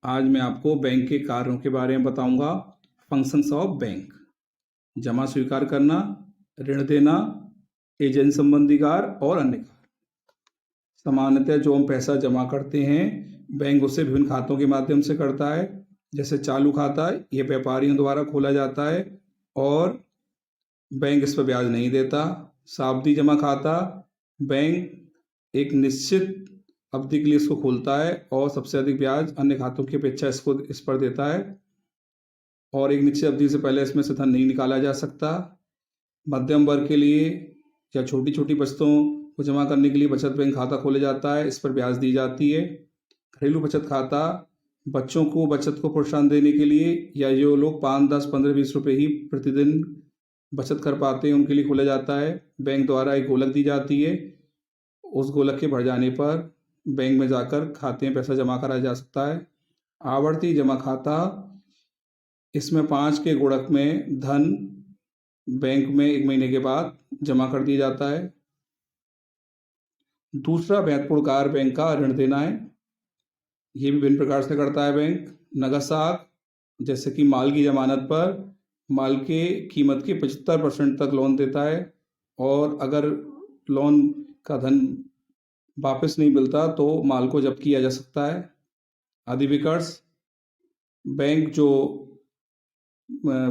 आज मैं आपको बैंक के कार्यों के बारे में बताऊंगा। फंक्शंस ऑफ बैंक: जमा स्वीकार करना, ऋण देना, एजेंट संबंधी कार्य और अन्य कार्य। सामान्यतः जो हम पैसा जमा करते हैं, बैंक उसे विभिन्न खातों के माध्यम से करता है। जैसे चालू खाता, ये व्यापारियों द्वारा खोला जाता है और बैंक इस पर ब्याज नहीं देता। सावधि जमा खाता, बैंक एक निश्चित अवधि के लिए इसको खोलता है और सबसे अधिक ब्याज अन्य खातों की अपेक्षा इस पर देता है और एक निश्चित अवधि से पहले इसमें से धन नहीं निकाला जा सकता। मध्यम वर्ग के लिए या छोटी छोटी बचतों को जमा करने के लिए बचत बैंक खाता खोला जाता है, इस पर ब्याज दी जाती है। घरेलू बचत खाता बच्चों को बचत को प्रोत्साहन देने के लिए या जो लोग 5, 10, 15, 20 रुपये ही प्रतिदिन बचत कर पाते हैं उनके लिए खोला जाता है। बैंक द्वारा एक गोलक दी जाती है, उस गोलक के भर जाने पर बैंक में जाकर खाते में पैसा जमा करा जा सकता है। आवर्ती जमा खाता, इसमें 5 के गुणक में धन बैंक में 1 महीने के बाद जमा कर दिया जाता है। दूसरा महत्वपूर्ण कार्य बैंक का ऋण देना है। ये भी विभिन्न प्रकार से करता है बैंक। नगद साख, जैसे कि माल की जमानत पर माल के कीमत के 75% तक लोन देता है और अगर लोन का धन वापस नहीं मिलता तो माल को जब्त किया जा सकता है। अधिविकर्ष, बैंक जो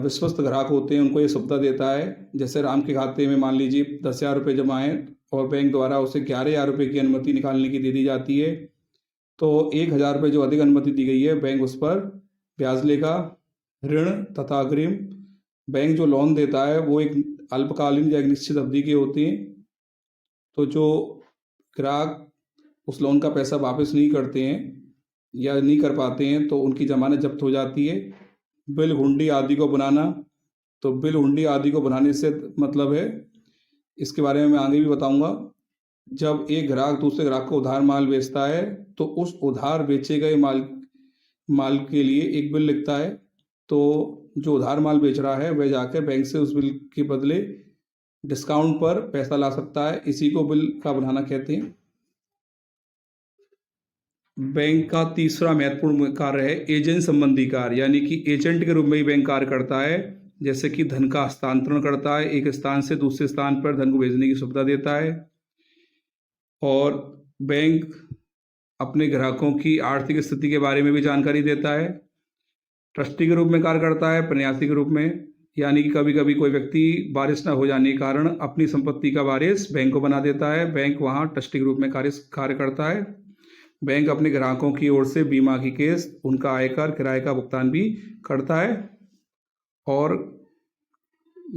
विश्वस्त ग्राहक होते हैं उनको ये सुविधा देता है। जैसे राम के खाते में मान लीजिए 10,000 रुपये जमा है और बैंक द्वारा उसे 11,000 रुपये की अनुमति निकालने की दे दी जाती है, तो 1,000 रुपये जो अधिक अनुमति दी गई है बैंक उस पर ब्याज लेगा। ऋण तथा अग्रिम, बैंक जो लोन देता है वो एक अल्पकालीन या एक निश्चित अवधि के होते हैं, तो जो ग्राहक उस लोन का पैसा वापस नहीं करते हैं या नहीं कर पाते हैं तो उनकी जमानत जब्त हो जाती है। बिल हुंडी आदि को बनाना, तो बिल हुंडी आदि को बनाने से मतलब है, इसके बारे में मैं आगे भी बताऊंगा। जब एक ग्राहक दूसरे ग्राहक को उधार माल बेचता है तो उस उधार बेचे गए माल के लिए एक बिल लिखता है, तो जो उधार माल बेच रहा है वह जाकर बैंक से उस बिल के बदले डिस्काउंट पर पैसा ला सकता है। इसी को बिल का बनाना कहते हैं। बैंक का तीसरा महत्वपूर्ण कार्य है एजेंट संबंधी कार्य, यानी कि एजेंट के रूप में ही बैंक कार्य करता है। जैसे कि धन का हस्तांतरण करता है, एक स्थान से दूसरे स्थान पर धन को भेजने की सुविधा देता है। और बैंक अपने ग्राहकों की आर्थिक स्थिति के बारे में भी जानकारी देता है। ट्रस्टी के रूप में कार्य करता है, प्रन्यासी के रूप में, यानी कि कभी कभी कोई व्यक्ति वारिस न हो जाने के कारण अपनी संपत्ति का वारिस बैंक को बना देता है, बैंक वहाँ ट्रस्टी के रूप में कार्य करता है। बैंक अपने ग्राहकों की ओर से बीमा की किस्त, उनका आयकर, किराए का भुगतान भी करता है। और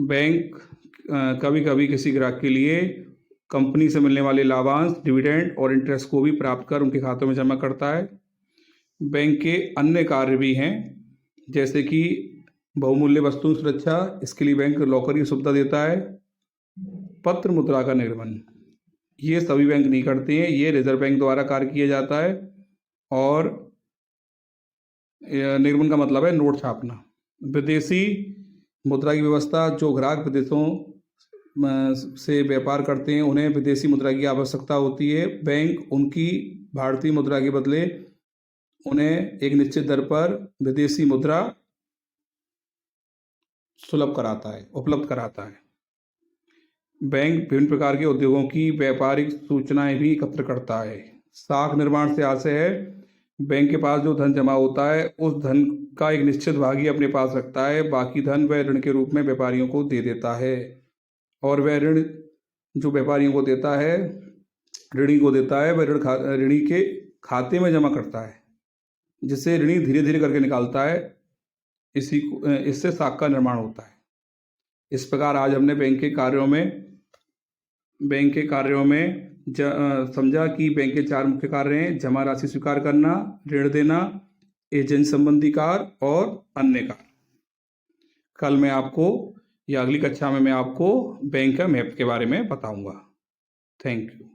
बैंक कभी कभी किसी ग्राहक के लिए कंपनी से मिलने वाले लाभांश, डिविडेंड और इंटरेस्ट को भी प्राप्त कर उनके खातों में जमा करता है। बैंक के अन्य कार्य भी हैं, जैसे कि बहुमूल्य वस्तु सुरक्षा, इसके लिए बैंक लॉकर की सुविधा देता है। पत्र मुद्रा का निर्माण, ये सभी बैंक नहीं करते हैं, ये रिजर्व बैंक द्वारा कार्य किया जाता है। और निर्गमन का मतलब है नोट छापना। विदेशी मुद्रा की व्यवस्था, जो ग्राहक विदेशों से व्यापार करते हैं उन्हें विदेशी मुद्रा की आवश्यकता होती है। बैंक उनकी भारतीय मुद्रा के बदले उन्हें एक निश्चित दर पर विदेशी मुद्रा उपलब्ध कराता है। बैंक विभिन्न प्रकार के उद्योगों की व्यापारिक सूचनाएं भी एकत्र करता है। साख निर्माण से आशय है, बैंक के पास जो धन जमा होता है उस धन का एक निश्चित भाग ही अपने पास रखता है, बाकी धन वह ऋण के रूप में व्यापारियों को दे देता है। और वह ऋण जो व्यापारियों को देता है, ऋणी को देता है, वह ऋणी के खाते में जमा करता है, जिसे ऋणी धीरे धीरे करके निकालता है। इससे साख का निर्माण होता है। इस प्रकार आज हमने बैंक के कार्यों में समझा कि बैंक के 4 मुख्य कार्य हैं: जमा राशि स्वीकार करना, ऋण देना, एजेंट संबंधी कार्य और अन्य कार्य। कल मैं आपको या अगली कक्षा में मैं आपको बैंक का मैप के बारे में बताऊंगा। Thank you.